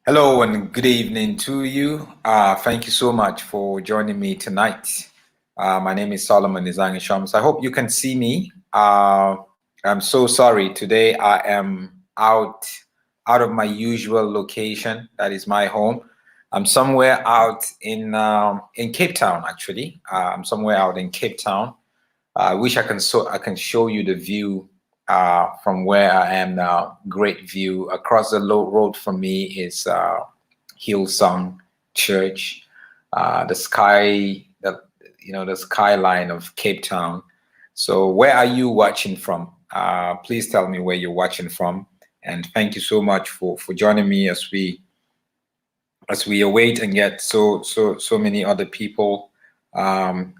Hello and good evening to you. Thank you so much for joining me tonight. My name is Solomon Nizangi Shams. I hope you can see me. I'm so sorry. Today I am out of my usual location. That is my home. I'm somewhere out in Cape Town. Actually, I'm somewhere out in Cape Town. I wish I can show you the view from where I am now. Great view across the low road from me is Hillsong Church. The sky, the skyline of Cape Town. So, where are you watching from? Please tell me where you're watching from, and thank you so much for joining me as we await and get so many other people. Um,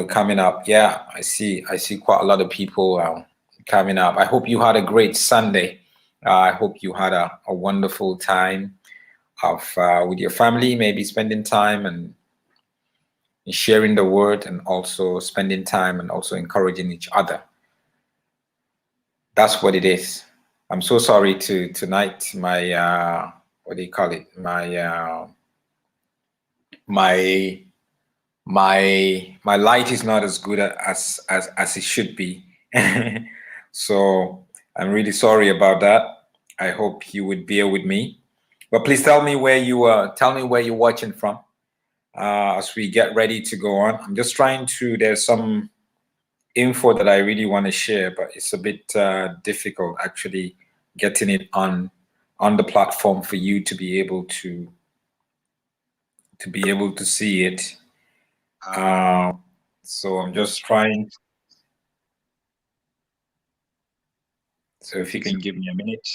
coming up. Yeah, I see quite a lot of people coming up. I hope you had a great Sunday. I hope you had a wonderful time of with your family, maybe spending time and sharing the word, and also spending time and also encouraging each other. That's what it is. I'm so sorry to tonight. My what do you call it? My my light is not as good as it should be. So I'm really sorry about that. I hope you would bear with me. But please tell me where you're watching from as we get ready to go on. I'm just trying to. There's some info that I really want to share, but it's a bit difficult actually getting it on the platform for you to be able to see it. So I'm just trying. So if you can give me a minute.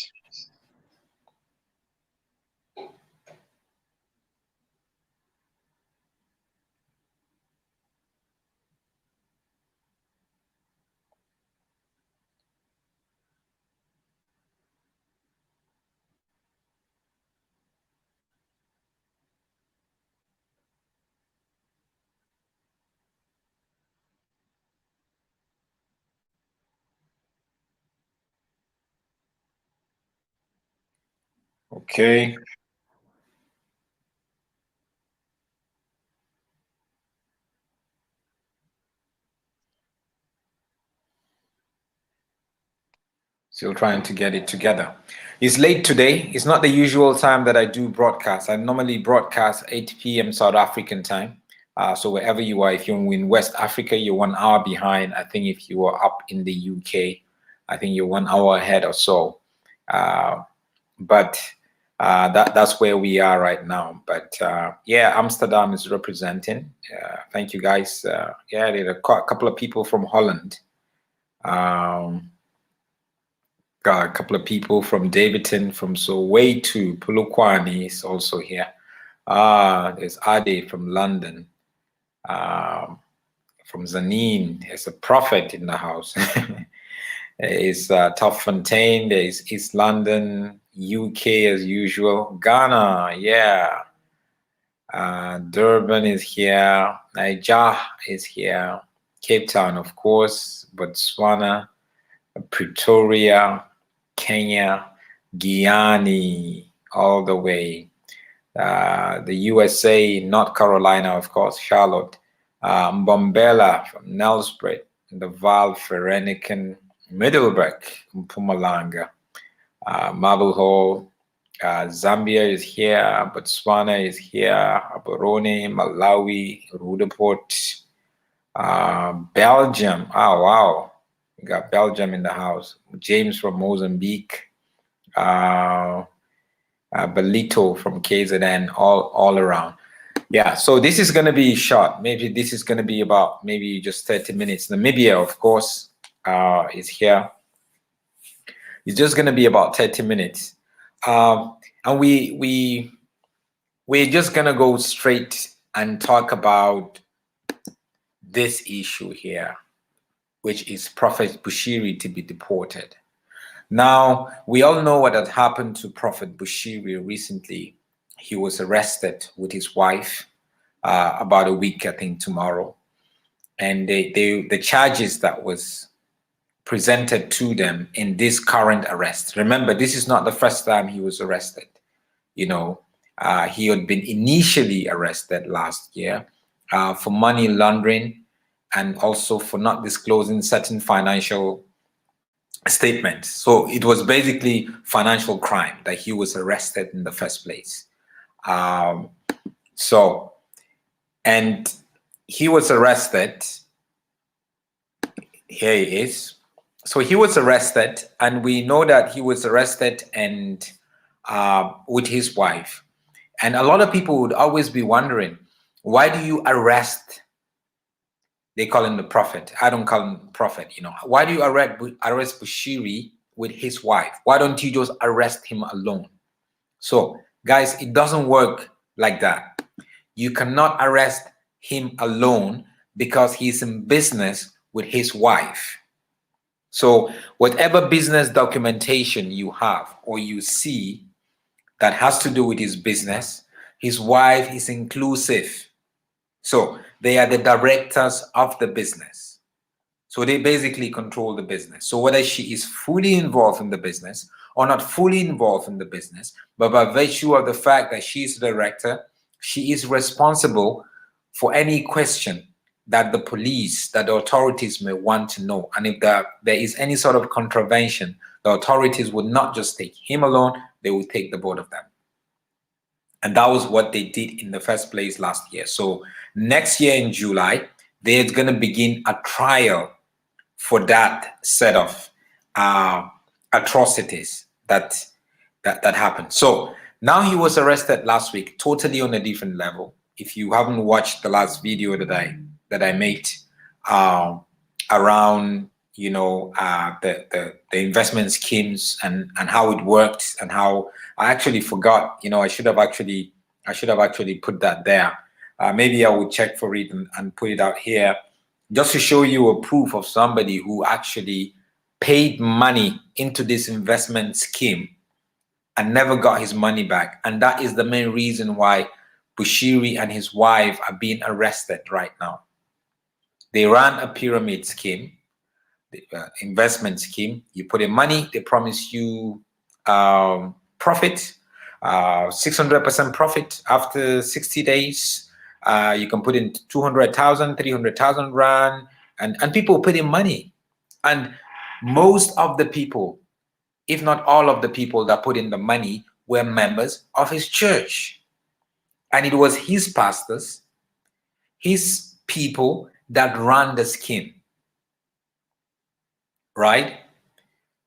Okay. Still trying to get it together. It's late today. It's not the usual time that I do broadcast. I normally broadcast 8 p.m. South African time. So wherever you are, if you're in West Africa, you're 1 hour behind. I think if you are up in the UK, I think you're 1 hour ahead or so. But that's where we are right now. But yeah, Amsterdam is representing. Thank you guys. Yeah, there are a couple of people from Holland. Got a couple of people from Davidson, from Soweto, Polokwane is also here. There's Ade from London. From Zanin, there's a prophet in the house. There's Topfontein, there's East London, UK as usual. Ghana, yeah. Durban is here. Niger is here. Cape Town, of course. Botswana, Pretoria, Kenya, Guyana, all the way. The USA, North Carolina, of course, Charlotte, Mbombela from Nelspruit, the Val Ferenican, Middleburg, Mpumalanga, Marble Hall, Zambia is here, Botswana is here, Gaborone, Malawi, Rudeport, Belgium. Oh, wow. We got Belgium in the house. James from Mozambique. Belito from KZN, all around. Yeah, so this is going to be short. Maybe this is going to be about maybe just 30 minutes. Namibia, of course, is here. It's just going to be about 30 minutes. And we're just going to go straight and talk about this issue here, which is Prophet Bushiri to be deported. Now, we all know what had happened to Prophet Bushiri recently. He was arrested with his wife about a week, I think, tomorrow. And the charges that was presented to them in this current arrest. Remember, this is not the first time he was arrested. You know, he had been initially arrested last year for money laundering and also for not disclosing certain financial statements. So it was basically financial crime that he was arrested in the first place. Um, so, and he was arrested. Here he is. So he was arrested, and we know that he was arrested and with his wife. And a lot of people would always be wondering, why do you arrest? They call him the prophet. I don't call him prophet. You know, why do you arrest Bushiri with his wife? Why don't you just arrest him alone? So, guys, it doesn't work like that. You cannot arrest him alone because he's in business with his wife. So whatever business documentation you have or you see that has to do with his business, his wife is inclusive. So they are the directors of the business. So they basically control the business. So whether she is fully involved in the business or not fully involved in the business, but by virtue of the fact that she is the director, she is responsible for any question that the police, that the authorities may want to know. And if there is any sort of contravention, the authorities would not just take him alone, they would take the both of them. And that was what they did in the first place last year. So next year in July, there's going to begin a trial for that set of atrocities that happened. So now he was arrested last week, totally on a different level. If you haven't watched the last video that I made around, you know, the investment schemes and how it worked, and how I actually forgot, you know, I should have actually put that there. Maybe I would check for it and put it out here, just to show you a proof of somebody who actually paid money into this investment scheme and never got his money back. And that is the main reason why Bushiri and his wife are being arrested right now. They ran a pyramid scheme, the investment scheme. You put in money, they promise you profit, 600% profit after 60 days. You can put in 200,000, 300,000 rand, and people put in money. And most of the people, if not all of the people that put in the money, were members of his church. And it was his pastors, his people that ran the scheme, right?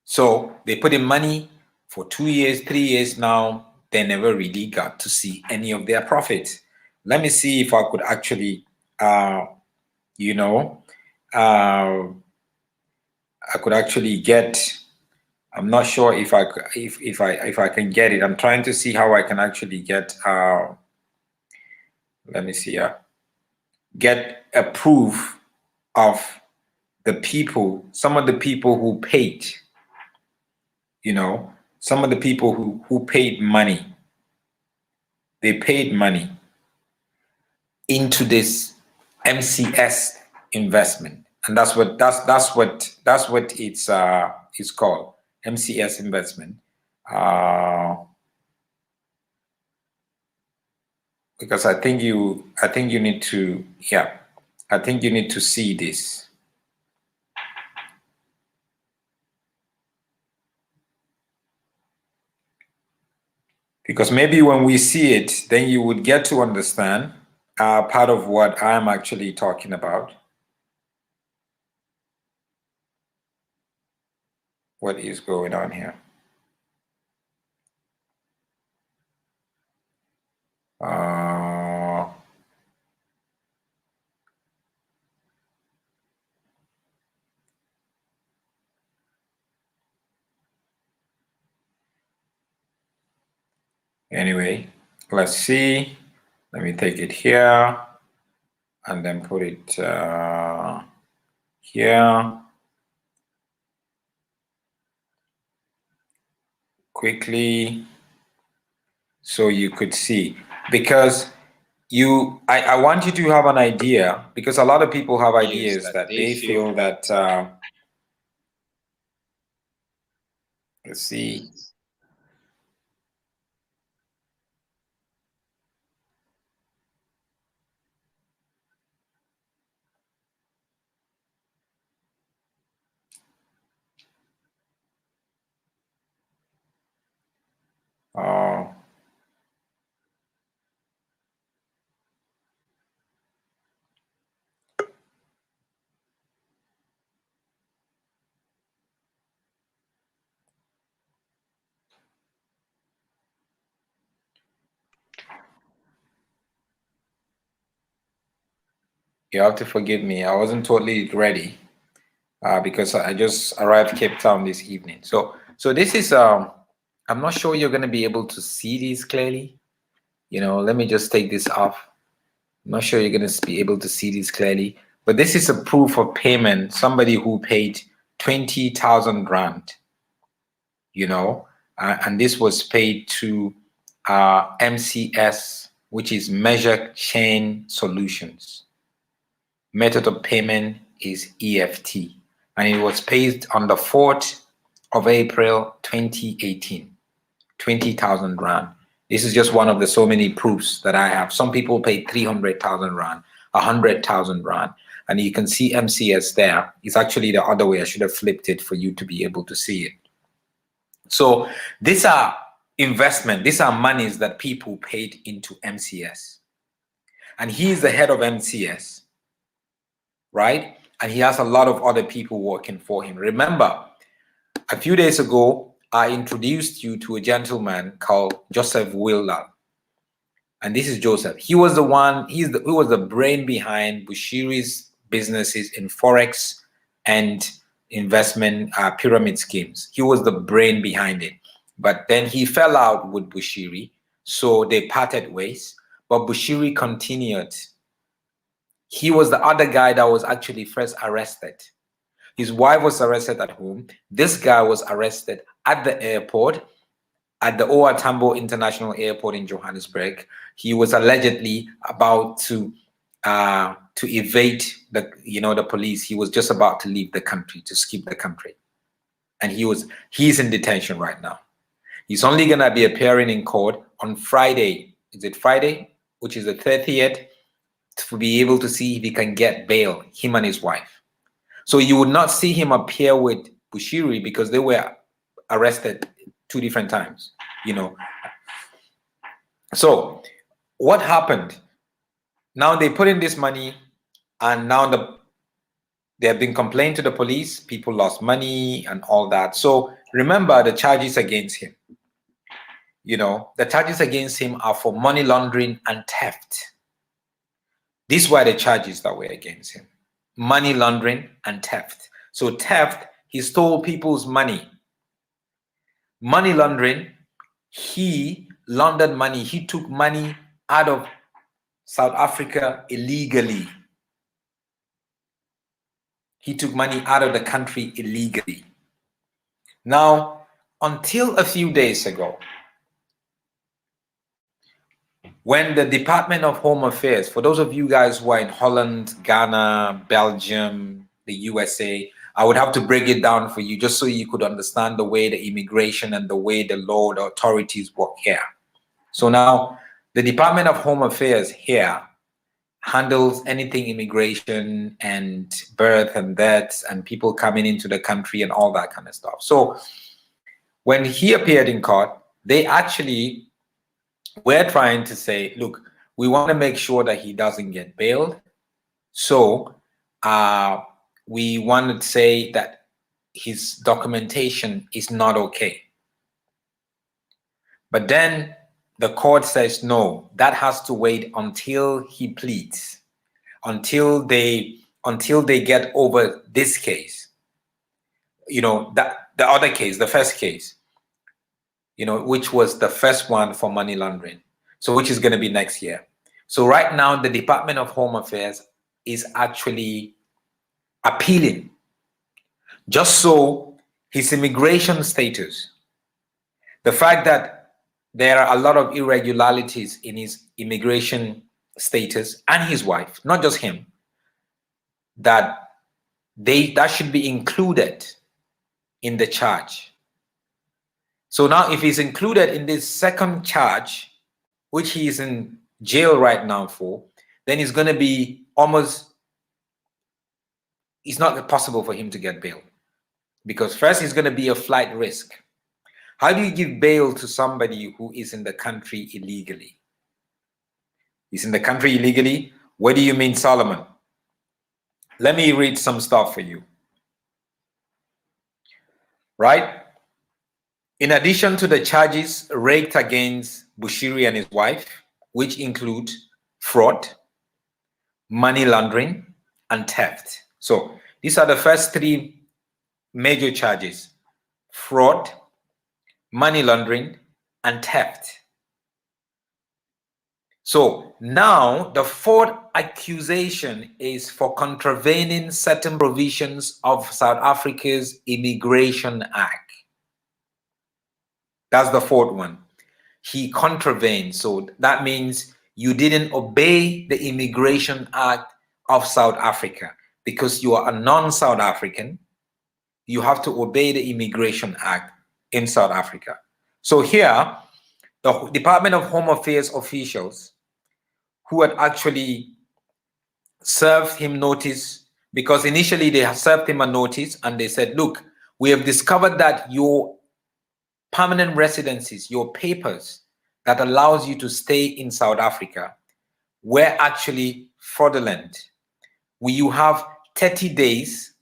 So they put in money for 2 years, 3 years now. They never really got to see any of their profits. Let me see if I could actually, you know, I could actually get. I'm not sure if I can get it. I'm trying to see how I can actually get. Let me see. Get a proof of the people. Some of the people who paid. You know, some of the people who paid money. They paid money into this MCS investment, and that's what it's called, MCS investment. Because I think you need to, yeah, I think you need to see this. Because maybe when we see it, then you would get to understand part of what I'm actually talking about. What is going on here? Anyway, let's see. Let me take it here and then put it here quickly so you could see. Because I want you to have an idea, because a lot of people have ideas that they feel that let's see. You have to forgive me. I wasn't totally ready because I just arrived Cape Town this evening. So this is I'm not sure you're going to be able to see these clearly. Let me just take this off. I'm not sure you're going to be able to see this clearly, but this is a proof of payment. Somebody who paid 20,000 rand, and this was paid to MCS, which is Measure Chain Solutions. Method of payment is EFT, and it was paid on the 4th of April 2018. 20,000 rand. This is just one of the so many proofs that I have. Some people paid 300,000 rand, 100,000 rand, and you can see MCS there. It's actually the other way. I should have flipped it for you to be able to see it. So these are investment. These are monies that people paid into MCS, and he is the head of MCS, right? And he has a lot of other people working for him. Remember, a few days ago, I introduced you to a gentleman called Joseph Willa. And this is Joseph. He was the one, he was the brain behind Bushiri's businesses in Forex and investment pyramid schemes. He was the brain behind it. But then he fell out with Bushiri, so they parted ways. But Bushiri continued. He was the other guy that was actually first arrested. His wife was arrested at home. This guy was arrested at the airport, at the OR Tambo International Airport in Johannesburg. He was allegedly about to evade the police. He was just about to leave the country, to skip the country, and he's in detention right now. He's only gonna be appearing in court on Friday. Is it Friday, which is the 30th, to be able to see if he can get bail, him and his wife. So you would not see him appear with Bushiri because they were arrested 2 different times, So what happened? Now they put in this money, and now they have been complaining to the police. People lost money and all that. So remember the charges against him. The charges against him are for money laundering and theft. These were the charges that were against him. Money laundering and theft. So theft, he stole people's money. Money laundering, he laundered money. He took money out of South Africa illegally. He took money out of the country illegally. Now, until a few days ago, when the Department of Home Affairs, for those of you guys who are in Holland, Ghana, Belgium, the USA, I would have to break it down for you just so you could understand the way the immigration and the way the law, the authorities work here. So now the Department of Home Affairs here handles anything immigration and birth and deaths and people coming into the country and all that kind of stuff. So when he appeared in court, they actually were trying to say, look, we want to make sure that he doesn't get bailed. So we want to say that his documentation is not okay. But then the court says, no, that has to wait until he pleads, until they get over this case. That the other case, the first case, which was the first one for money laundering. So which is going to be next year. So right now, the Department of Home Affairs is actually appealing just so his immigration status, the fact that there are a lot of irregularities in his immigration status and his wife, not just him, that should be included in the charge. So now if he's included in this second charge, which he is in jail right now for, then it's going to be it's not possible for him to get bail. Because first, it's going to be a flight risk. How do you give bail to somebody who is in the country illegally? He's in the country illegally? What do you mean, Solomon? Let me read some stuff for you. Right? In addition to the charges raked against Bushiri and his wife, which include fraud, money laundering, and theft. So these are the first three major charges: fraud, money laundering, and theft. So now the fourth accusation is for contravening certain provisions of South Africa's Immigration Act. That's the fourth one. He contravened. So that means you didn't obey the Immigration Act of South Africa. Because you are a non-South African, you have to obey the Immigration Act in South Africa. So here, the Department of Home Affairs officials who had actually served him notice, because initially they had served him a notice and they said, look, we have discovered that your permanent residencies, your papers that allows you to stay in South Africa were actually fraudulent. You have 30 days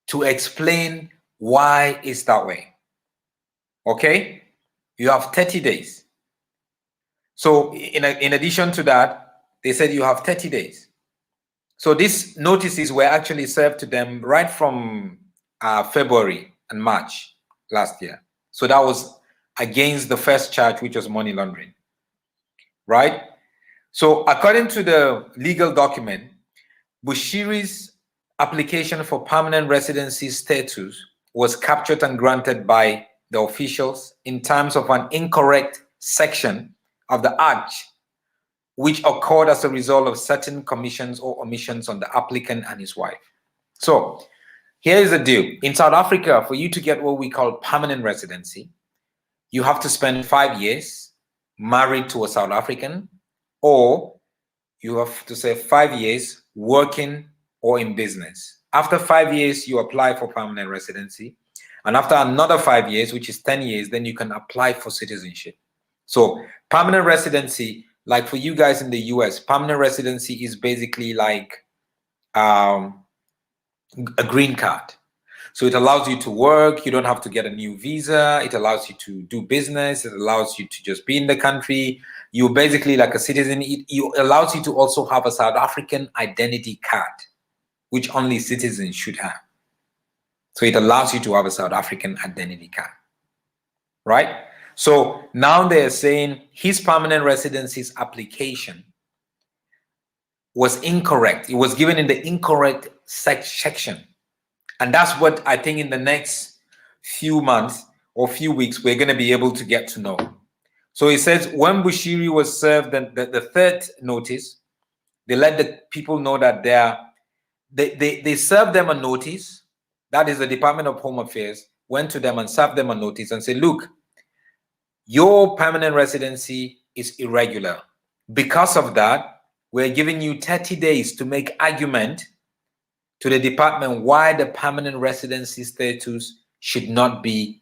to explain why it's that way. Okay? You have 30 days. So in addition to that, they said you have 30 days. So these notices were actually served to them right from February and March last year. So that was against the first charge, which was money laundering, right? So according to the legal document, Bushiri's application for permanent residency status was captured and granted by the officials in terms of an incorrect section of the Act, which occurred as a result of certain commissions or omissions on the applicant and his wife. So here is the deal. In South Africa, for you to get what we call permanent residency, you have to spend 5 years married to a South African, or you have to say 5 years working or in business. After 5 years, you apply for permanent residency. And after another 5 years, which is 10 years, then you can apply for citizenship. So permanent residency, like for you guys in the US, permanent residency is basically like a green card. So it allows you to work. You don't have to get a new visa. It allows you to do business. It allows you to just be in the country. You're basically like a citizen. It allows you to also have a South African identity card, which only citizens should have. So it allows you to have a South African identity card, right? So now they're saying his permanent residency's application was incorrect. It was given in the incorrect section. And that's what I think in the next few months or few weeks, we're going to be able to get to know. So it says when Bushiri was served the third notice, they let the people know that they served them a notice. That is the Department of Home Affairs went to them and served them a notice and said, look, your permanent residency is irregular. Because of that, we're giving you 30 days to make argument to the department why the permanent residency status should not be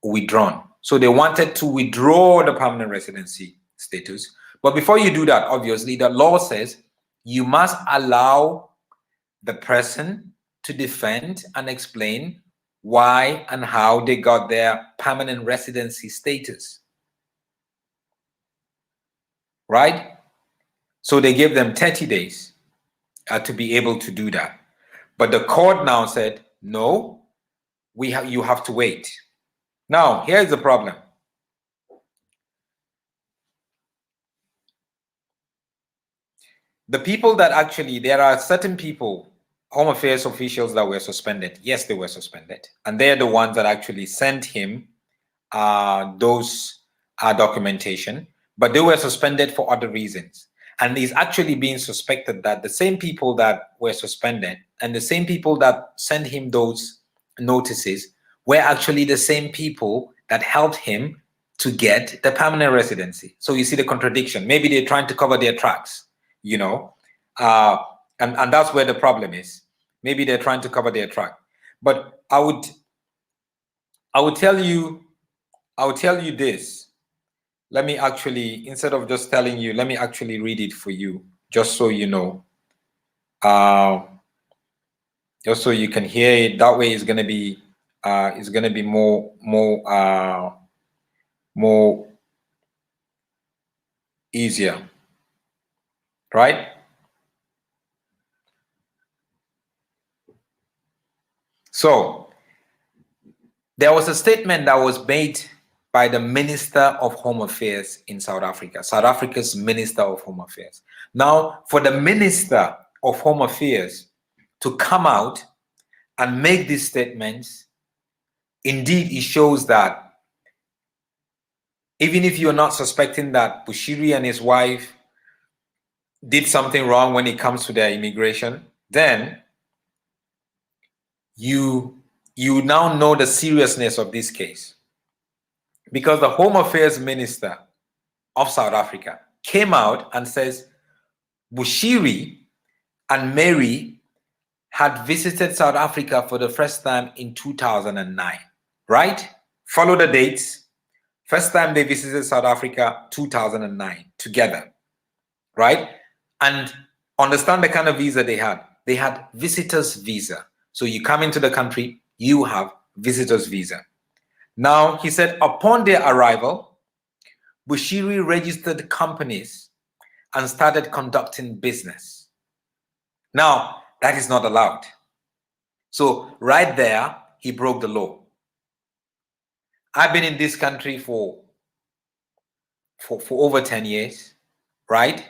withdrawn. So they wanted to withdraw the permanent residency status. But before you do that, obviously, the law says you must allow the person to defend and explain why and how they got their permanent residency status. Right? So they gave them 30 days to be able to do that. But the court now said, no, you have to wait. Now, here's the problem. The people that actually, there are certain people, Home Affairs officials that were suspended. Yes, they were suspended. And they're the ones that actually sent him those documentation, but they were suspended for other reasons. And he's actually being suspected that the same people that were suspended and the same people that sent him those notices were actually the same people that helped him to get the permanent residency. So you see the contradiction. Maybe they're trying to cover their tracks, you know, and that's where the problem is. Maybe they're trying to cover their track. But I would tell you this. Let me actually, instead of just telling you, let me actually read it for you, just so you know. Just so you can hear it. That way it's gonna be more easier, right? So there was a statement that was made by the Minister of Home Affairs in South Africa, South Africa's Minister of Home Affairs. Now, for the Minister of Home Affairs to come out and make these statements, indeed, it shows that even if you're not suspecting that Bushiri and his wife did something wrong when it comes to their immigration, then you now know the seriousness of this case. Because the Home Affairs Minister of South Africa came out and says Bushiri and Mary had visited South Africa for the first time in 2009, right? Follow the dates. First time they visited South Africa, 2009, together, right? And understand the kind of visa they had. They had visitor's visa. So you come into the country, you have visitor's visa. Now, he said, upon their arrival, Bushiri registered companies and started conducting business. Now, that is not allowed. So right there, he broke the law. I've been in this country for over 10 years, right?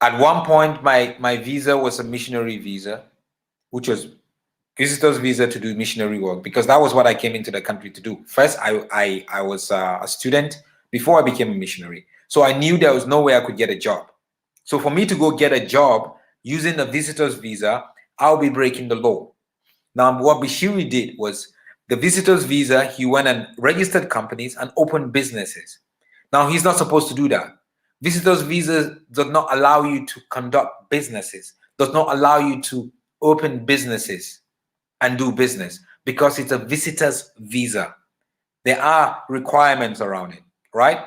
At one point, my visa was a missionary visa, which was visitor's visa to do missionary work, because that was what I came into the country to do. First, I was a student before I became a missionary. So I knew there was no way I could get a job. So for me to go get a job using a visitor's visa, I'll be breaking the law. Now, what Bushiri did was the visitor's visa, he went and registered companies and opened businesses. Now, he's not supposed to do that. Visitor's visa does not allow you to conduct businesses, does not allow you to open businesses and do business, because it's a visitor's visa. There are requirements around it, right?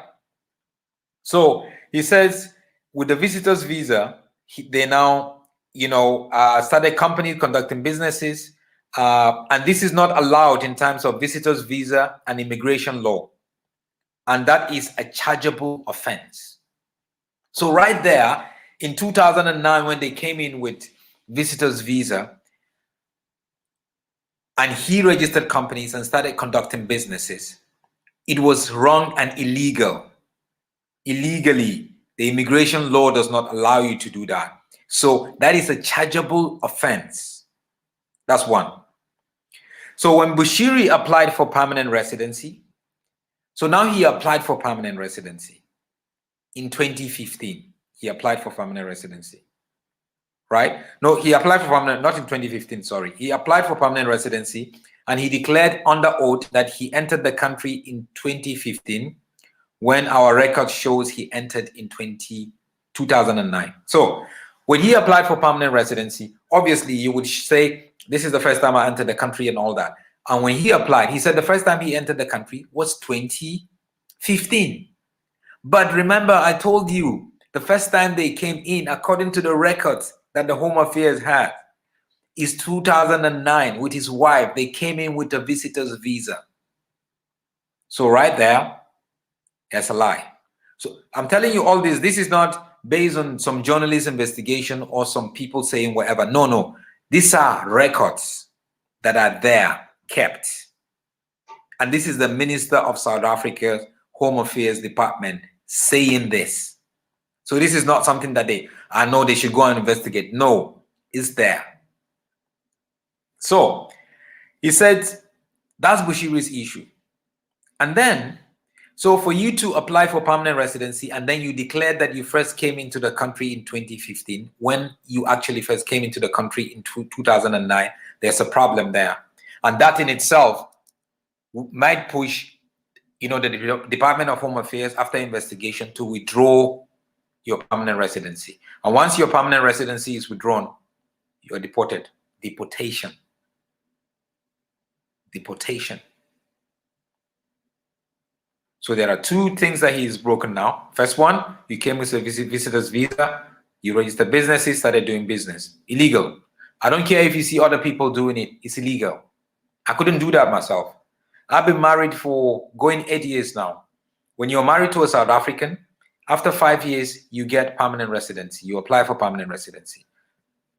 So he says with the visitor's visa, they now, started companies conducting businesses, and this is not allowed in terms of visitor's visa and immigration law. And that is a chargeable offense. So right there, in 2009, when they came in with visitor's visa, and he registered companies and started conducting businesses, it was wrong and illegal. Illegally, the immigration law does not allow you to do that. So that is a chargeable offense. That's one. So when Bushiri applied for permanent residency, so now he applied for permanent residency. In 2015, he applied for permanent residency, right? No, he applied for permanent, not in 2015, sorry. He applied for permanent residency and he declared under oath that he entered the country in 2015, when our record shows he entered in 2009. So when he applied for permanent residency, obviously you would say, this is the first time I entered the country and all that. And when he applied, he said the first time he entered the country was 2015. But remember, I told you, the first time they came in, according to the records that the Home Affairs had, is 2009 with his wife. They came in with a visitor's visa. So right there, that's a lie. So I'm telling you all this. This is not based on some journalist investigation or some people saying whatever. No, no. These are records that are there, kept. And this is the Minister of South Africa's Home Affairs Department saying this. So this is not something that I know they should go and investigate. No, it's there. So he said that's Bushiri's issue. And then, so for you to apply for permanent residency and then you declared that you first came into the country in 2015, when you actually first came into the country in 2009, there's a problem there. And that in itself might push, the Department of Home Affairs, after investigation, to withdraw your permanent residency. And once your permanent residency is withdrawn, you're deported. Deportation. Deportation. So there are two things that he's broken now. First one, you came with a visitor's visa, you registered businesses, started doing business. Illegal. I don't care if you see other people doing it, it's illegal. I couldn't do that myself. I've been married for going 8 years now. When you're married to a South African, after 5 years, you get permanent residency. You apply for permanent residency.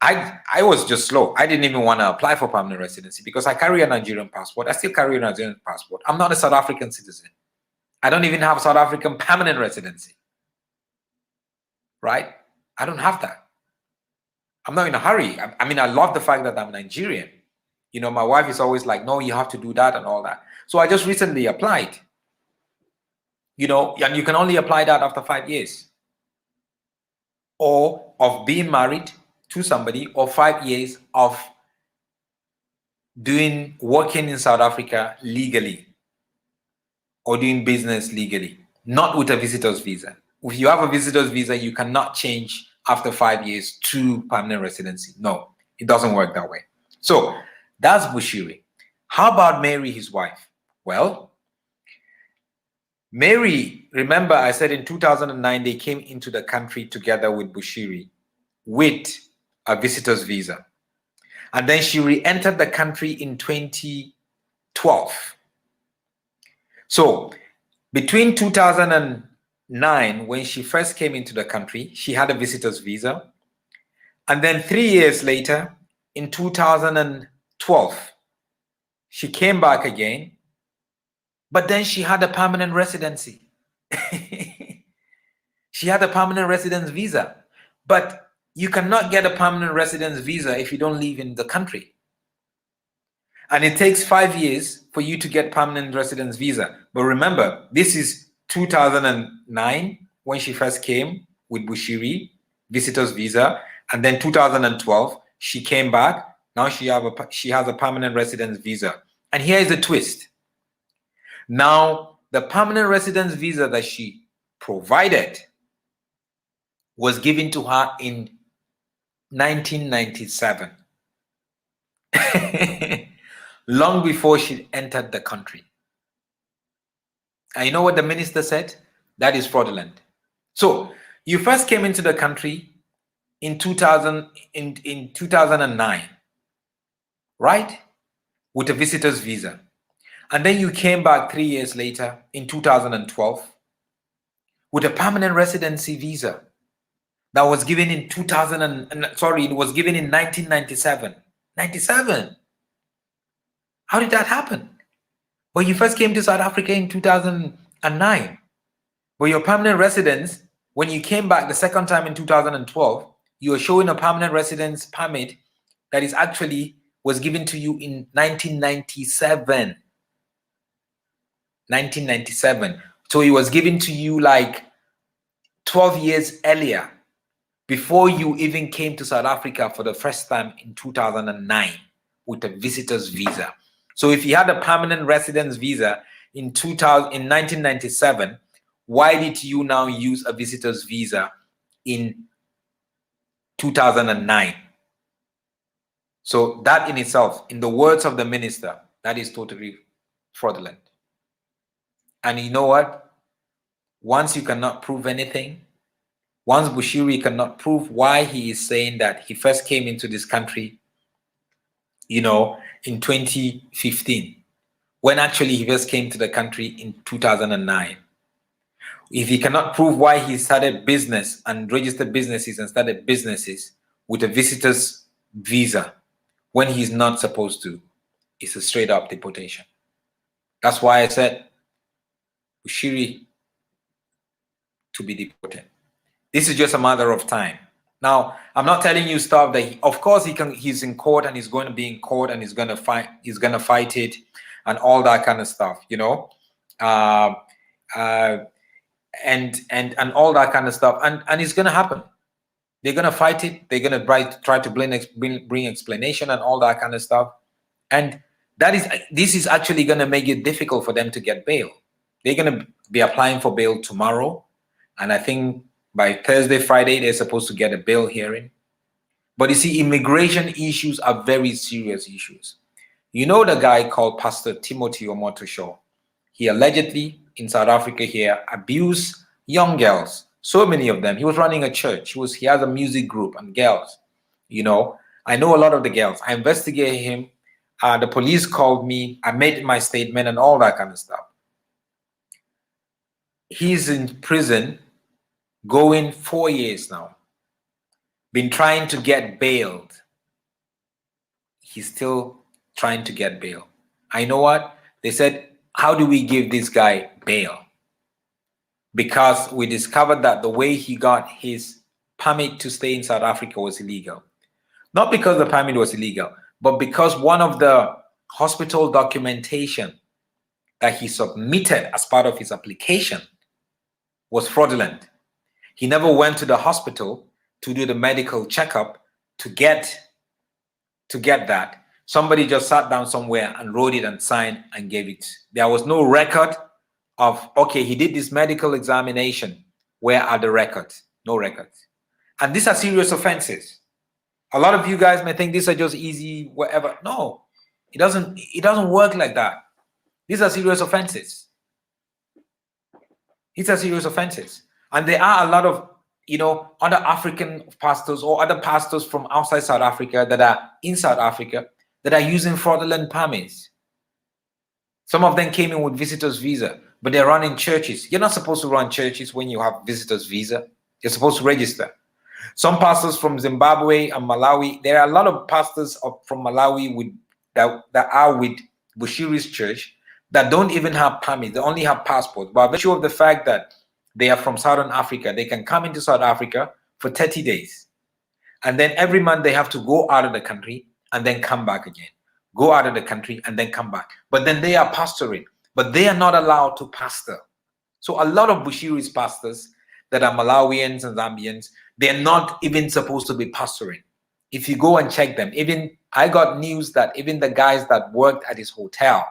I was just slow. I didn't even want to apply for permanent residency because I carry a Nigerian passport. I still carry a Nigerian passport. I'm not a South African citizen. I don't even have South African permanent residency. Right? I don't have that. I'm not in a hurry. I mean, I love the fact that I'm Nigerian. You know, my wife is always like, no, you have to do that and all that. So I just recently applied. You know, and you can only apply that after 5 years. Or of being married to somebody, or 5 years of working in South Africa legally, or doing business legally, not with a visitor's visa. If you have a visitor's visa, you cannot change after 5 years to permanent residency. No, it doesn't work that way. So that's Bushiri. How about Mary, his wife? Well, Mary, remember I said in 2009, they came into the country together with Bushiri with a visitor's visa. And then she re-entered the country in 2012. So between 2009, when she first came into the country, she had a visitor's visa. And then 3 years later, in 2012, she came back again, but then she had a permanent residency. She had a permanent residence visa, but you cannot get a permanent residence visa if you don't live in the country. And it takes 5 years for you to get permanent residence visa. But remember, this is 2009 when she first came with Bushiri, visitor's visa. And then 2012, she came back. Now she has a permanent residence visa. And here is the twist. Now, the permanent residence visa that she provided was given to her in 1997. Long before she entered the country. And you know what the minister said? That is fraudulent. So you first came into the country in 2009, right? With a visitor's visa. And then you came back 3 years later in 2012 with a permanent residency visa that was given in it was given in 1997. 97. How did that happen? Well, you first came to South Africa in 2009. But your permanent residence, when you came back the second time in 2012, you were showing a permanent residence permit that is actually was given to you in 1997. 1997. So it was given to you like 12 years earlier, before you even came to South Africa for the first time in 2009 with a visitor's visa. So if you had a permanent residence visa in 1997, why did you now use a visitor's visa in 2009? So that in itself, in the words of the minister, that is totally fraudulent. And you know what? Once you cannot prove anything, once Bushiri cannot prove why he is saying that he first came into this country, you know, in 2015, when actually he first came to the country in 2009. If he cannot prove why he started business and registered businesses and started businesses with a visitor's visa when he's not supposed to, it's a straight up deportation. That's why I said Bushiri to be deported. This is just a matter of time. Now, I'm not telling you stuff that of course he's in court and he's going to be in court and he's going to fight it and all that kind of stuff, you know, and all that kind of stuff, and it's going to happen. They're going to fight it. They're going to try to bring explanation and all that kind of stuff, and this is actually going to make it difficult for them to get bail. They're going to be applying for bail tomorrow, and I think by Thursday, Friday, they're supposed to get a bail hearing. But you see, immigration issues are very serious issues. You know the guy called Pastor Timothy Omotosho. He allegedly, in South Africa here, abused young girls. So many of them. He was running a church. He has a music group and girls. You know, I know a lot of the girls. I investigated him. The police called me. I made my statement and all that kind of stuff. He's in prison going 4 years now. been trying to get bailed. He's still trying to get bail. I know what? They said, how do we give this guy bail? Because we discovered that the way he got his permit to stay in South Africa was illegal. Not because the permit was illegal, but because one of the hospital documentation that he submitted as part of his application was fraudulent. He never went to the hospital to do the medical checkup to get that. Somebody just sat down somewhere and wrote it and signed and gave it. There was no record of, okay, he did this medical examination. Where are the records? No records. And these are serious offenses. A lot of you guys may think these are just easy, whatever. No, it doesn't work like that. These are serious offenses. These are serious offenses. And there are a lot of, other African pastors or other pastors from outside South Africa that are in South Africa that are using fraudulent permits. Some of them came in with visitors visa, but they're running churches. You're not supposed to run churches when you have visitors visa. You're supposed to register. Some pastors from Zimbabwe and Malawi, there are a lot of pastors from Malawi that are with Bushiri's church that don't even have permits. They only have passports. By virtue of the fact that they are from Southern Africa, they can come into South Africa for 30 days. And then every month they have to go out of the country and then come back again. Go out of the country and then come back. But then they are pastoring, but they are not allowed to pastor. So a lot of Bushiri's pastors that are Malawians and Zambians, they're not even supposed to be pastoring. If you go and check them, even I got news that even the guys that worked at his hotel,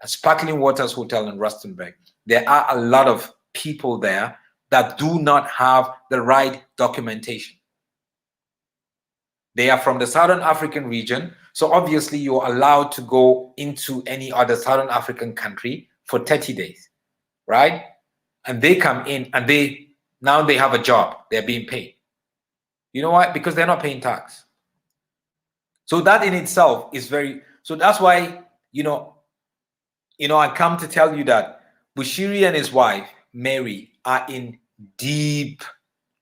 a Sparkling Waters Hotel in Rustenburg, there are a lot of people there that do not have the right documentation. They are from the Southern African region, so obviously you're allowed to go into any other Southern African country for 30 days, right? And they come in and now they have a job, they're being paid. You know why? Because they're not paying tax. So that in itself is so that's why, I come to tell you that Bushiri and his wife, Mary, are in deep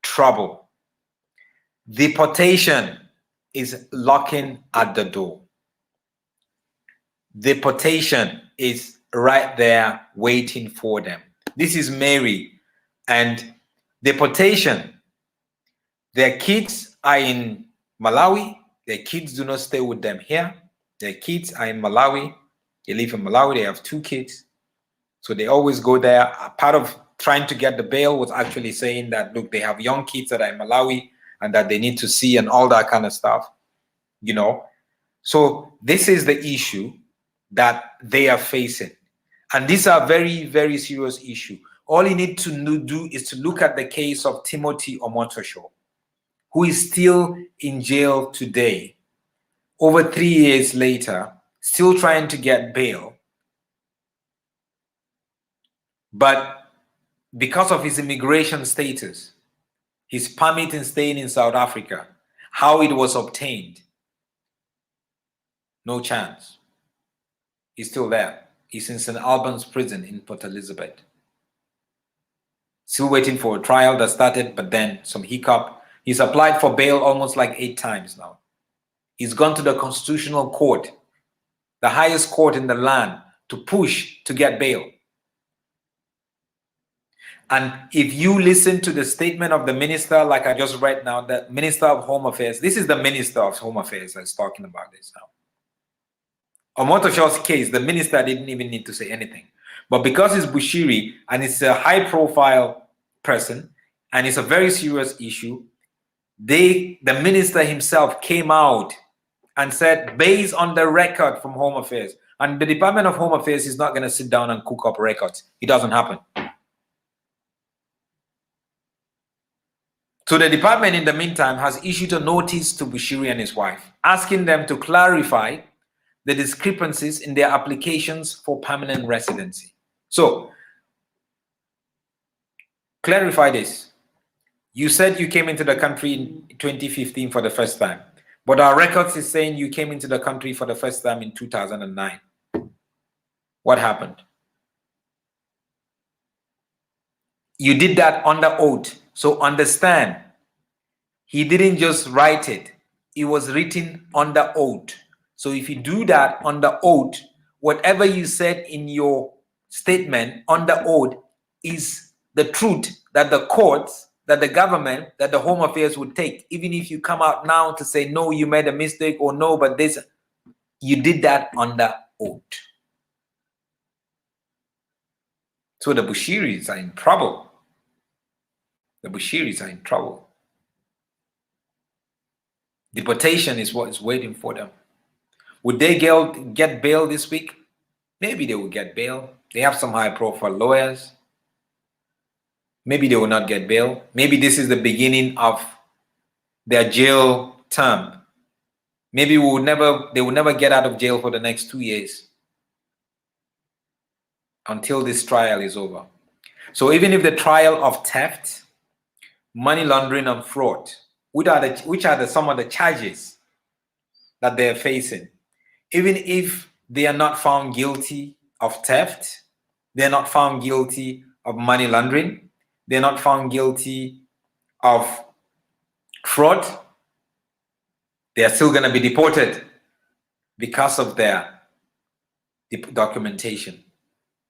trouble. Deportation is knocking at the door. Deportation is right there waiting for them. This is Mary and deportation. Their kids are in Malawi. Their kids do not stay with them here. Their kids are in Malawi. They live in Malawi. They have 2 kids. So they always go there. A part of trying to get the bail was actually saying that, look, they have young kids that are in Malawi and that they need to see and all that kind of stuff, So this is the issue that they are facing. And these are very, very serious issue. All you need to do is to look at the case of Timothy Omotosho, who is still in jail today, over 3 years later, still trying to get bail. But because of his immigration status, his permit in staying in South Africa, how it was obtained, no chance. He's still there. He's in St. Albans prison in Port Elizabeth. Still waiting for a trial that started, but then some hiccup. He's applied for bail almost like 8 times now. He's gone to the Constitutional Court, the highest court in the land, to push to get bail. And if you listen to the statement of the minister, like I just read now, the Minister of Home Affairs, this is the Minister of Home Affairs that's talking about this now. Omotosho's case, the minister didn't even need to say anything. But because it's Bushiri and it's a high-profile person and it's a very serious issue, the minister himself came out and said, based on the record from Home Affairs, and the Department of Home Affairs is not going to sit down and cook up records. It doesn't happen. So the department, in the meantime, has issued a notice to Bushiri and his wife, asking them to clarify the discrepancies in their applications for permanent residency. So, clarify this. You said you came into the country in 2015 for the first time, but our records is saying you came into the country for the first time in 2009. What happened? You did that under oath. So understand, He didn't just write it. It was written under oath. So if you do that under oath, whatever you said in your statement under oath is the truth that the courts, that the government, that the Home Affairs would take. Even if you come out now to say, no, you made a mistake, or no, but this, you did that under oath. So the Bushiris are in trouble. The Bushiris are in trouble. Deportation is what is waiting for them. Would they get bail this week? Maybe they will get bail. They have some high-profile lawyers. Maybe they will not get bail. Maybe this is the beginning of their jail term. Maybe they will never get out of jail for the next 2 years until this trial is over. So even if the trial of theft, money laundering, and fraud, which are some of the charges that they're facing, even if they are not found guilty of theft, they're not found guilty of money laundering, they're not found guilty of fraud, they are still going to be deported because of their documentation.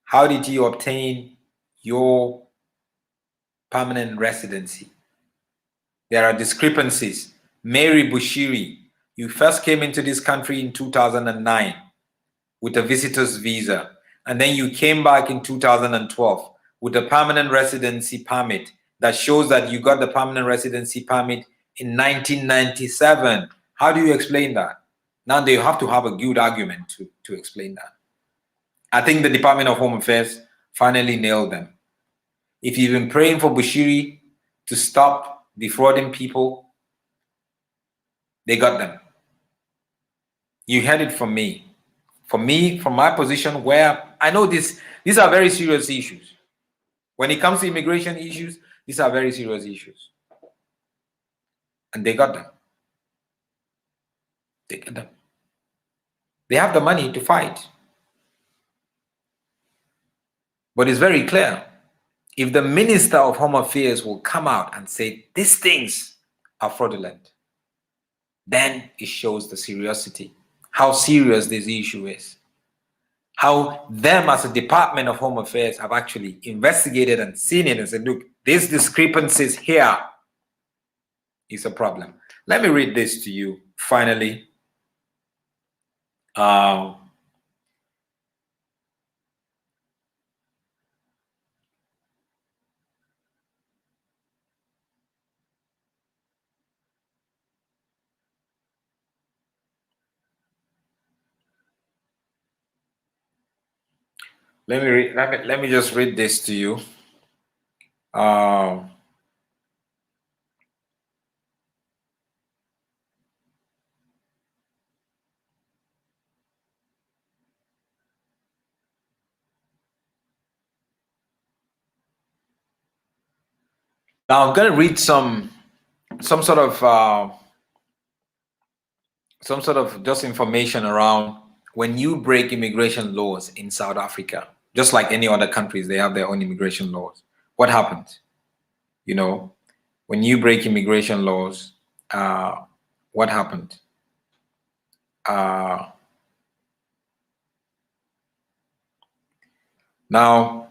How did you obtain your permanent residency? There are discrepancies. Mary Bushiri, you first came into this country in 2009 with a visitor's visa, and then you came back in 2012 with a permanent residency permit that shows that you got the permanent residency permit in 1997. How do you explain that? Now they have to have a good argument to explain that. I think the Department of Home Affairs finally nailed them. If you've been praying for Bushiri to stop defrauding people, they got them. You heard it from me. From my position, where I know these are very serious issues. When it comes to immigration issues, these are very serious issues. And they got them. They get them. They have the money to fight. But it's very clear, if the Minister of Home Affairs will come out and say these things are fraudulent, then it shows the seriousity, how serious this issue is, how them as a Department of Home Affairs have actually investigated and seen it and said, look, these discrepancies here is a problem. Let me read this to you finally. Let me just read this to you. Now I'm going to read some sort of just information around when you break immigration laws in South Africa. Just like any other countries, they have their own immigration laws. What happens? You know, when you break immigration laws, what happened? Now,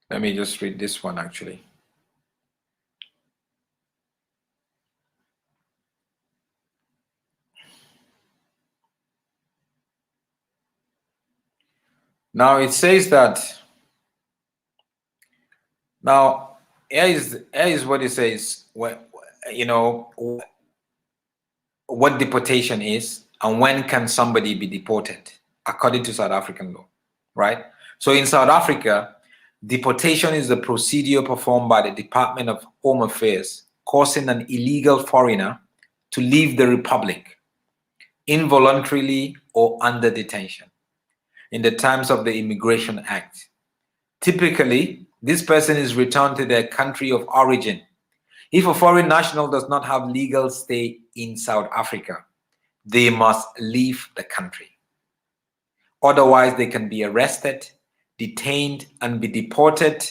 let me just read this one actually. Now it says that, now here is what it says, you know, what deportation is and when can somebody be deported according to South African law, right? So in South Africa, deportation is the procedure performed by the Department of Home Affairs causing an illegal foreigner to leave the Republic involuntarily or under detention in the terms of the Immigration Act. Typically, this person is returned to their country of origin. If a foreign national does not have legal stay in South Africa, they must leave the country. Otherwise, they can be arrested, detained, and be deported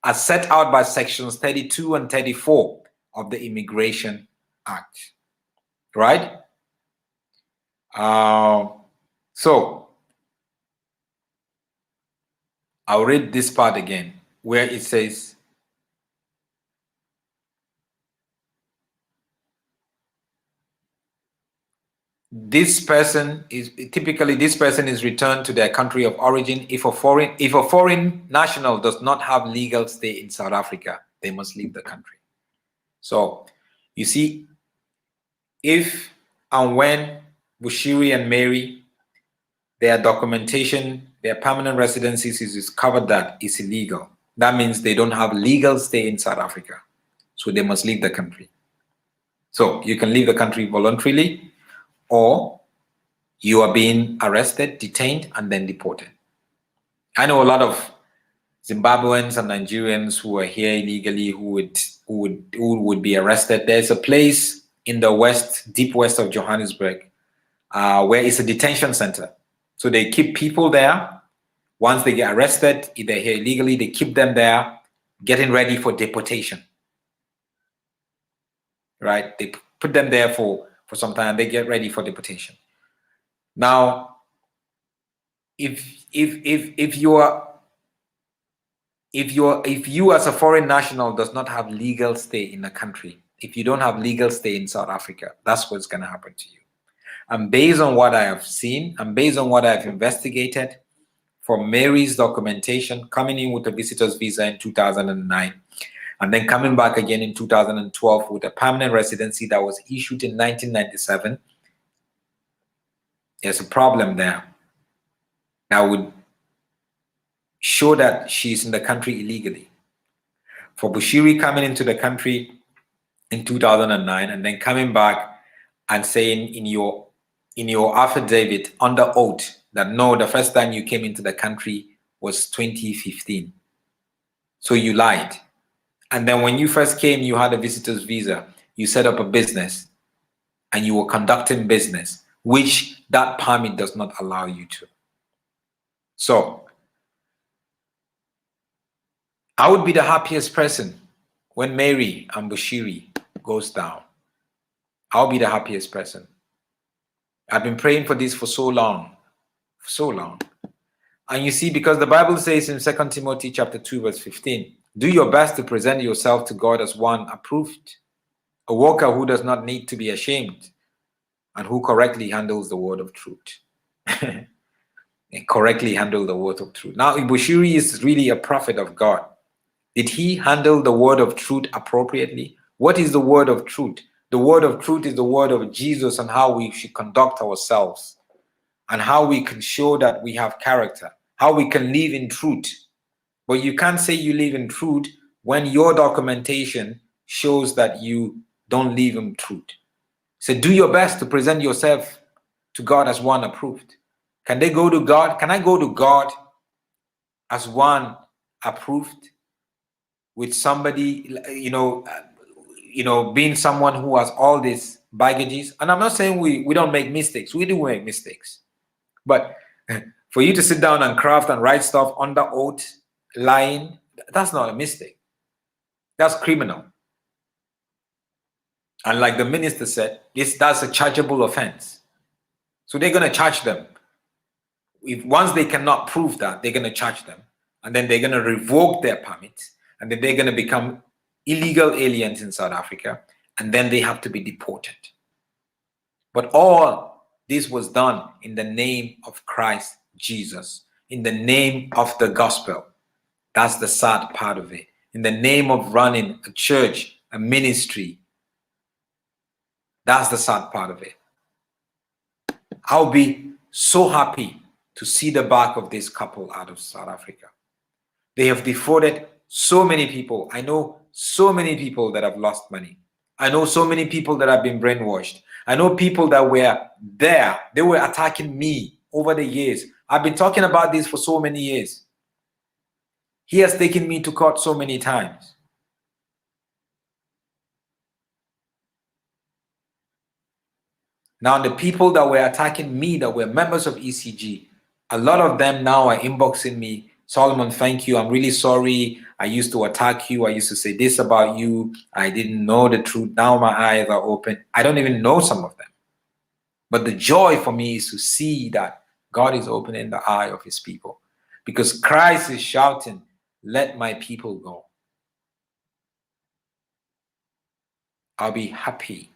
as set out by sections 32 and 34 of the Immigration Act. Right? So, I'll read this part again, where it says, this person is returned to their country of origin if a foreign national does not have legal stay in South Africa. They must leave the country. So you see, if and when Bushiri and Mary, their documentation, their permanent residencies is discovered that it's illegal, that means they don't have legal stay in South Africa. So they must leave the country. So you can leave the country voluntarily, or you are being arrested, detained, and then deported. I know a lot of Zimbabweans and Nigerians who are here illegally who would be arrested. There's a place in the west, deep west of Johannesburg, where it's a detention center. So they keep people there. Once they get arrested, if they're here illegally, they keep them there, getting ready for deportation. Right? They put them there for some time. They get ready for deportation. Now, if you as a foreign national does not have legal stay in the country, if you don't have legal stay in South Africa, that's what's going to happen to you. And based on what I have seen and based on what I've investigated, for Mary's documentation, coming in with a visitor's visa in 2009, and then coming back again in 2012 with a permanent residency that was issued in 1997, there's a problem there that would show that she's in the country illegally. For Bushiri coming into the country in 2009 and then coming back and saying in your affidavit under oath that no, the first time you came into the country was 2015. So you lied. And then when you first came, you had a visitor's visa. You set up a business and you were conducting business, which that permit does not allow you to. So I would be the happiest person when Mary and Bushiri goes down. I'll be the happiest person. I've been praying for this for so long. And you see, because the Bible says in 2 Timothy chapter 2, verse 15, do your best to present yourself to God as one approved, a worker who does not need to be ashamed, and who correctly handles the word of truth. And correctly handle the word of truth. Now, Bushiri is really a prophet of God. Did he handle the word of truth appropriately? What is the word of truth? The word of truth is the word of Jesus and how we should conduct ourselves and how we can show that we have character, how we can live in truth. But you can't say you live in truth when your documentation shows that you don't live in truth. So do your best to present yourself to God as one approved. Can they go to God? Can I go to God as one approved with somebody, being someone who has all these baggages? And I'm not saying we don't make mistakes. We do make mistakes. But for you to sit down and craft and write stuff under oath, lying, that's not a mistake. That's criminal. And like the minister said, that's a chargeable offense. So they're going to charge them. Once they cannot prove that, they're going to charge them. And then they're going to revoke their permits. And then they're going to become illegal aliens in South Africa. And then they have to be deported. But all this was done in the name of Christ Jesus, in the name of the gospel. That's the sad part of it. In the name of running a church, a ministry. That's the sad part of it. I'll be so happy to see the back of this couple out of South Africa. They have defrauded so many people. I know so many people that have lost money. I know so many people that have been brainwashed. I know people that were there. They were attacking me over the years. I've been talking about this for so many years. He has taken me to court so many times. Now, the people that were attacking me, that were members of ECG, a lot of them now are inboxing me. Solomon, thank you. I'm really sorry. I used to attack you. I used to say this about you. I didn't know the truth. Now my eyes are open. I don't even know some of them. But the joy for me is to see that God is opening the eye of his people, because Christ is shouting, let my people go. I'll be happy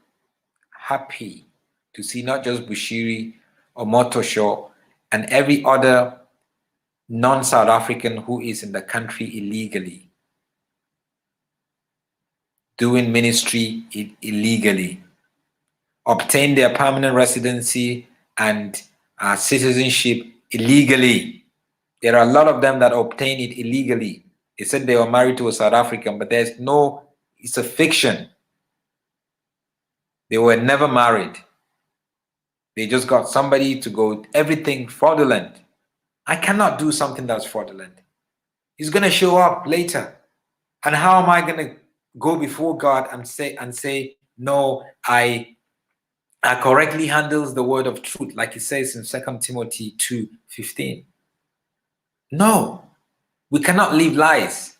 to see not just Bushiri or Motosho and every other non-South African who is in the country illegally, doing ministry illegally, obtain their permanent residency and citizenship illegally. There are a lot of them that obtain it illegally. They said they were married to a South African, but there's no, it's a fiction. They were never married. They just got somebody to go, everything fraudulent. I cannot do something that's fraudulent. He's going to show up later. And how am I going to go before God and say, no, I correctly handles the word of truth, like it says in 2 Timothy 2:15. No, we cannot live lies.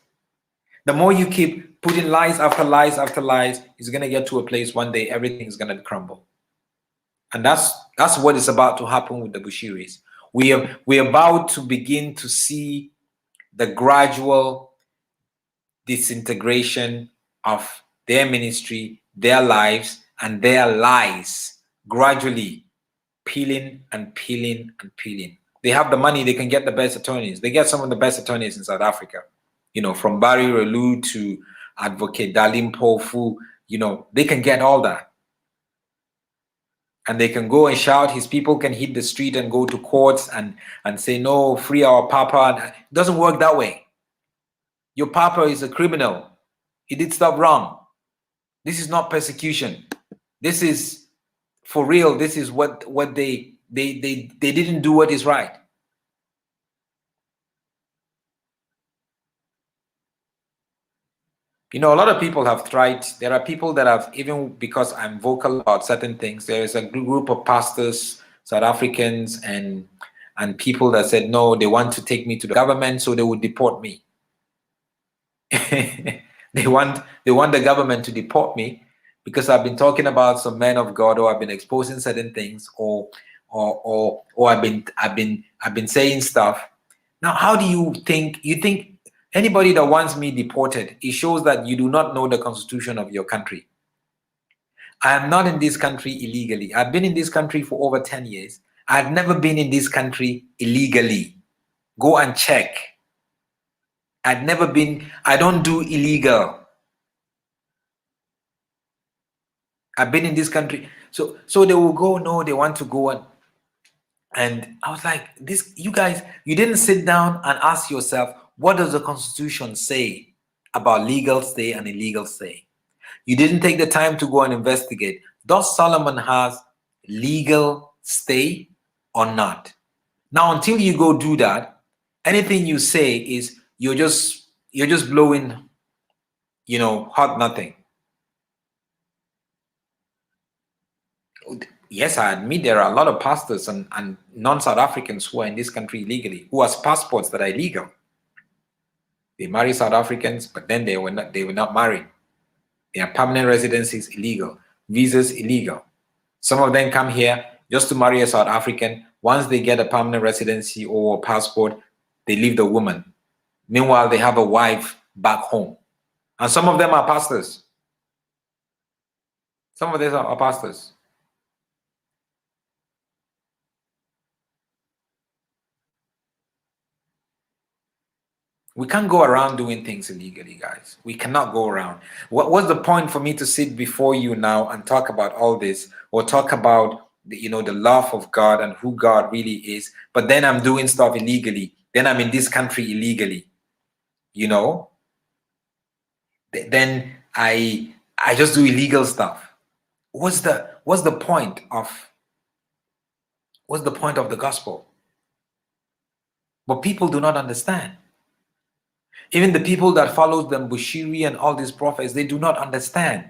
The more you keep putting lies after lies after lies, it's going to get to a place one day everything's going to crumble. And that's what is about to happen with the Bushiris. We're about to begin to see the gradual disintegration of their ministry, their lives, and their lies, gradually peeling and peeling and peeling. They have the money, they can get the best attorneys. They get some of the best attorneys in South Africa, you know, from Barry Relu to Advocate Dalim Pofu, you know, they can get all that. And they can go and shout, his people can hit the street and go to courts and say, no, free our papa. It doesn't work that way. Your papa is a criminal. He did stuff wrong. This is not persecution. This is for real. This is what they didn't do what is right. You know, a lot of people have tried. There are people that have, even because I'm vocal about certain things, there is a group of pastors, South Africans, and people that said, no, they want to take me to the government so they would deport me. They want the government to deport me because I've been talking about some men of God, or I've been exposing certain things, or I've been saying stuff. Now, how do you think? You think anybody that wants me deported, it shows that you do not know the constitution of your country. I am not in this country illegally. I've been in this country for over 10 years. I've never been in this country illegally. Go and check. I've never been, I don't do illegal. I've been in this country. So they will go, no, they want to go on. And I was like, this, you guys, you didn't sit down and ask yourself, what does the Constitution say about legal stay and illegal stay? You didn't take the time to go and investigate. Does Solomon has legal stay or not? Now, until you go do that, anything you say is you're just blowing, you know, hot nothing. Yes, I admit there are a lot of pastors and non-South Africans who are in this country illegally, who has passports that are illegal. They marry South Africans, but then they were not married. Their permanent residencies illegal, visas illegal. Some of them come here just to marry a South African. Once they get a permanent residency or a passport, they leave the woman. Meanwhile, they have a wife back home. And some of them are pastors. Some of them are pastors. We can't go around doing things illegally, guys. We cannot go around. What's the point for me to sit before you now and talk about all this, or talk about the love of God and who God really is, but then I'm doing stuff illegally. Then I'm in this country illegally. You know? Then I just do illegal stuff. What's the point of the gospel? But people do not understand. Even the people that follow them, Bushiri and all these prophets, they do not understand.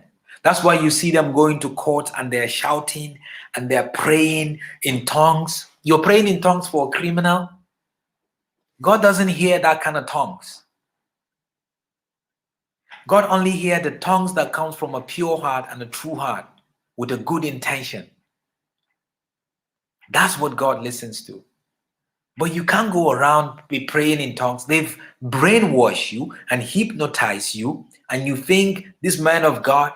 That's why you see them going to court and they're shouting and they're praying in tongues. You're praying in tongues for a criminal. God doesn't hear that kind of tongues. God only hears the tongues that comes from a pure heart and a true heart with a good intention. That's what God listens to. But you can't go around be praying in tongues. They've brainwashed you and hypnotized you, and you think this man of God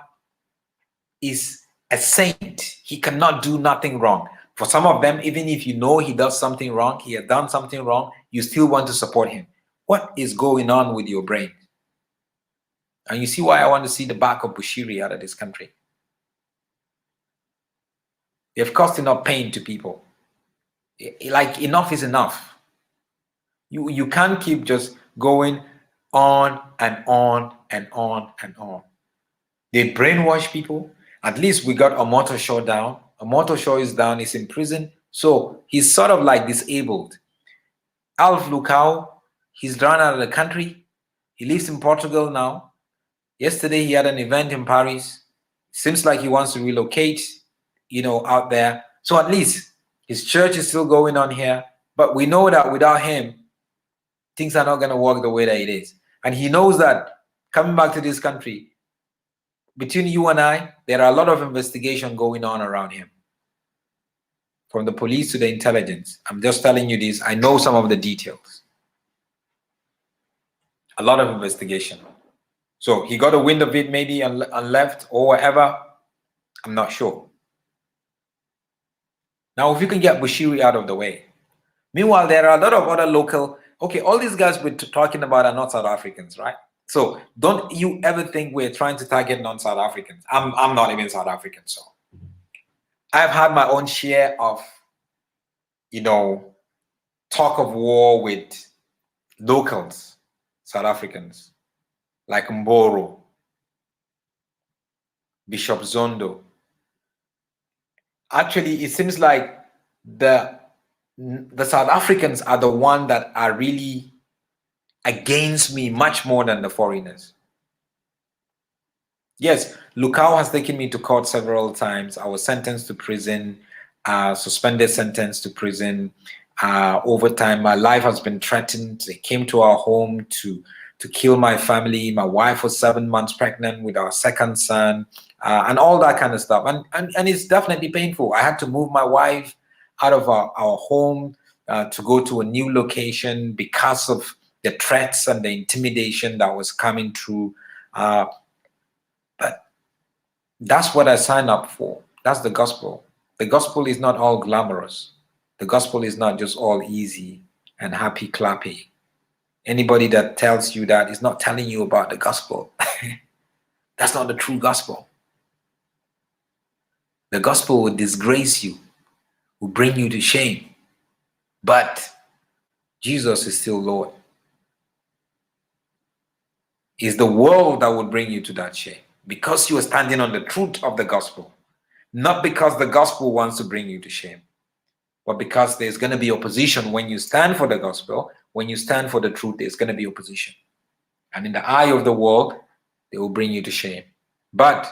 is a saint. He cannot do nothing wrong. For some of them, even if you know he does something wrong, he has done something wrong, you still want to support him. What is going on with your brain? And you see why I want to see the back of Bushiri out of this country. They've caused enough pain to people. Like, enough is enough. You can't keep just going on and on and on and on. They brainwash people. At least we got Omotosho down. Omotosho is down, he's in prison. So he's sort of like disabled. Alf Lukau, he's run out of the country. He lives in Portugal now. Yesterday he had an event in Paris. Seems like he wants to relocate, out there. So at least his church is still going on here. But we know that without him, things are not going to work the way that it is. And he knows that coming back to this country, between you and I, there are a lot of investigation going on around him. From the police to the intelligence. I'm just telling you this. I know some of the details. A lot of investigation. So he got a wind of it maybe and left or whatever. I'm not sure. Now, if you can get Bushiri out of the way. Meanwhile, there are a lot of other local... Okay, all these guys we're talking about are not South Africans, right? So don't you ever think we're trying to target non-South Africans. I'm not even South African, so I've had my own share of, talk of war with locals, South Africans, like Mboro, Bishop Zondo. Actually, it seems like the South Africans are the ones that are really against me much more than the foreigners. Yes, Lukau has taken me to court several times. I was sentenced to prison, suspended sentence to prison. Over time, my life has been threatened. They came to our home to kill my family. My wife was 7 months pregnant with our second son, and all that kind of stuff. And it's definitely painful. I had to move my wife out of our home to go to a new location because of the threats and the intimidation that was coming through. But that's what I signed up for. That's the gospel. The gospel is not all glamorous. The gospel is not just all easy and happy clappy. Anybody that tells you that is not telling you about the gospel. That's not the true gospel. The gospel will disgrace you, will bring you to shame. But Jesus is still Lord. It's the world that will bring you to that shame. Because you are standing on the truth of the gospel. Not because the gospel wants to bring you to shame. But because there's going to be opposition when you stand for the gospel. When you stand for the truth, there's going to be opposition. And in the eye of the world, they will bring you to shame. But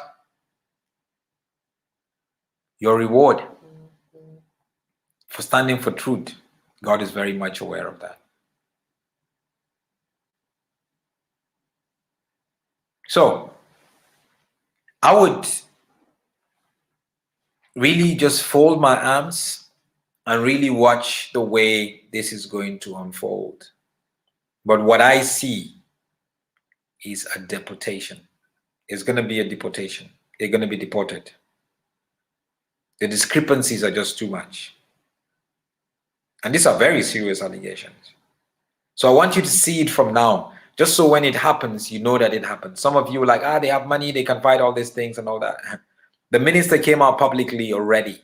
your reward for standing for truth, God is very much aware of that. So, I would really just fold my arms and really watch the way this is going to unfold. But what I see is a deportation. It's going to be a deportation. They're going to be deported. The discrepancies are just too much. And these are very serious allegations. So I want you to see it from now. Just so when it happens, you know that it happened. Some of you are like, they have money, they can fight all these things and all that. The minister came out publicly already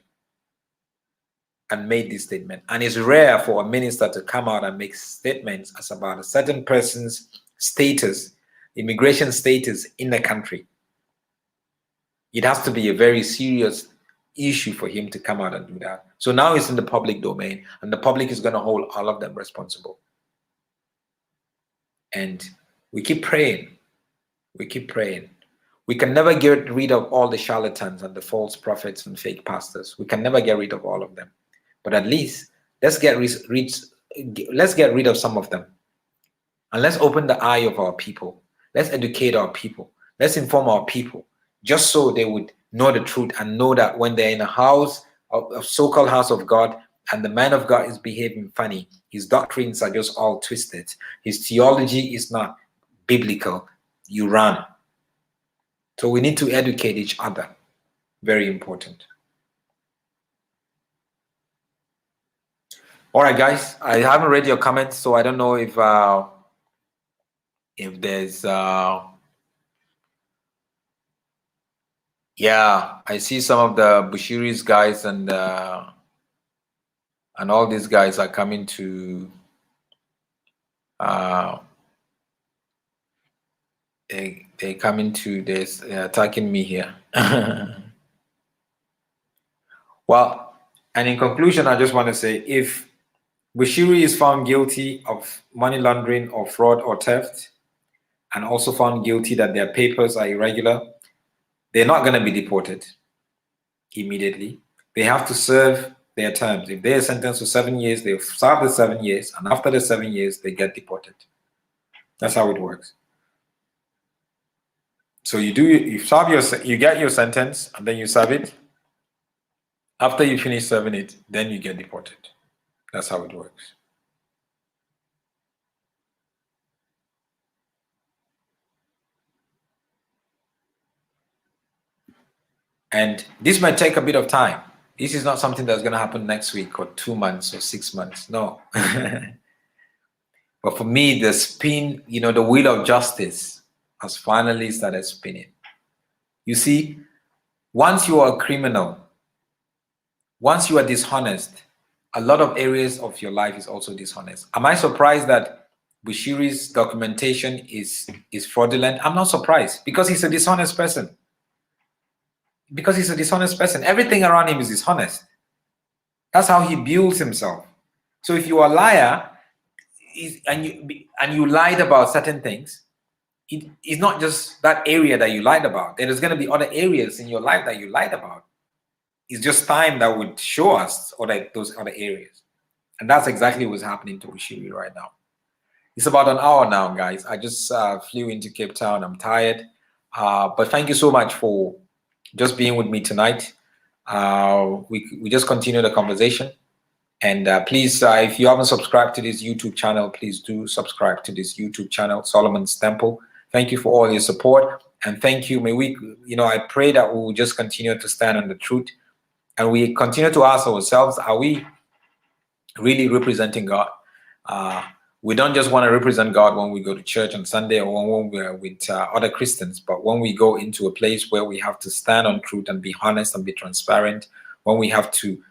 and made this statement. And it's rare for a minister to come out and make statements as about a certain person's status, immigration status in the country. It has to be a very serious issue for him to come out and do that. So now it's in the public domain, and the public is going to hold all of them responsible. And we keep praying. We keep praying. We can never get rid of all the charlatans and the false prophets and fake pastors. We can never get rid of all of them. But at least let's get rid of some of them. And let's open the eye of our people. Let's educate our people. Let's inform our people, just so they would know the truth and know that when they're in a house, a so-called house of God, and the man of God is behaving funny, his doctrines are just all twisted, his theology is not biblical, you run. So we need to educate each other. Very important. All right, guys, I haven't read your comments, so I don't know if there's yeah, I see some of the Bushiri's guys and all these guys are coming to they coming to this, attacking me here. Well, and in conclusion, I just want to say, if Bushiri is found guilty of money laundering or fraud or theft, and also found guilty that their papers are irregular, they're not going to be deported immediately. They have to serve their terms. If they are sentenced to 7 years, they serve the 7 years, and after the 7 years, they get deported. That's how it works. So you get your sentence, and then you serve it. After you finish serving it, then you get deported. That's how it works. And this might take a bit of time. This is not something that's going to happen next week or 2 months or 6 months. No. But for me, the spin, the wheel of justice has finally started spinning. You see, once you are a criminal, once you are dishonest, a lot of areas of your life is also dishonest. Am I surprised that Bushiri's documentation is fraudulent? I'm not surprised, because he's a dishonest person. Because he's a dishonest person. Everything around him is dishonest. That's how he builds himself. So if you are a liar and you lied about certain things, it's not just that area that you lied about. There's going to be other areas in your life that you lied about. It's just time that would show us those other areas. And that's exactly what's happening to Bushiri right now. It's about an hour now, guys. I just flew into Cape Town. I'm tired. But thank you so much for just being with me tonight. We just continue the conversation. And please, if you haven't subscribed to this YouTube channel, please do subscribe to this YouTube channel, Solomon's Temple. Thank you for all your support. And thank you. May we, I pray that we will just continue to stand on the truth. And we continue to ask ourselves, are we really representing God? We don't just want to represent God when we go to church on Sunday or when we're with other Christians, but when we go into a place where we have to stand on truth and be honest and be transparent, when we have to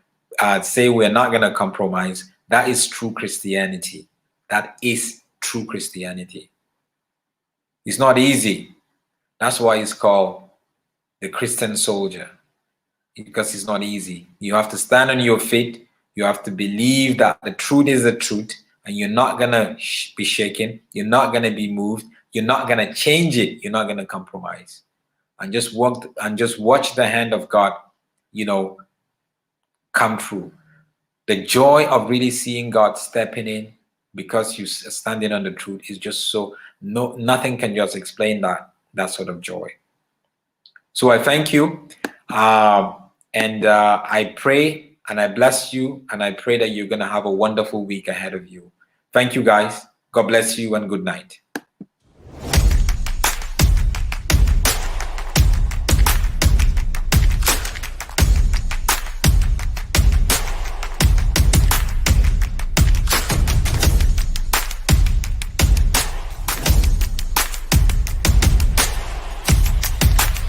say we're not going to compromise, that is true Christianity. That is true Christianity. It's not easy. That's why it's called the Christian soldier, because it's not easy. You have to stand on your feet. You have to believe that the truth is the truth, and you're not going to be shaken. You're not going to be moved. You're not going to change it. You're not going to compromise. And just watch the hand of God, come through. The joy of really seeing God stepping in because you're standing on the truth is just nothing can just explain that sort of joy. So I thank you. And I pray and I bless you, and I pray that you're going to have a wonderful week ahead of you. Thank you, guys. God bless you, and good night.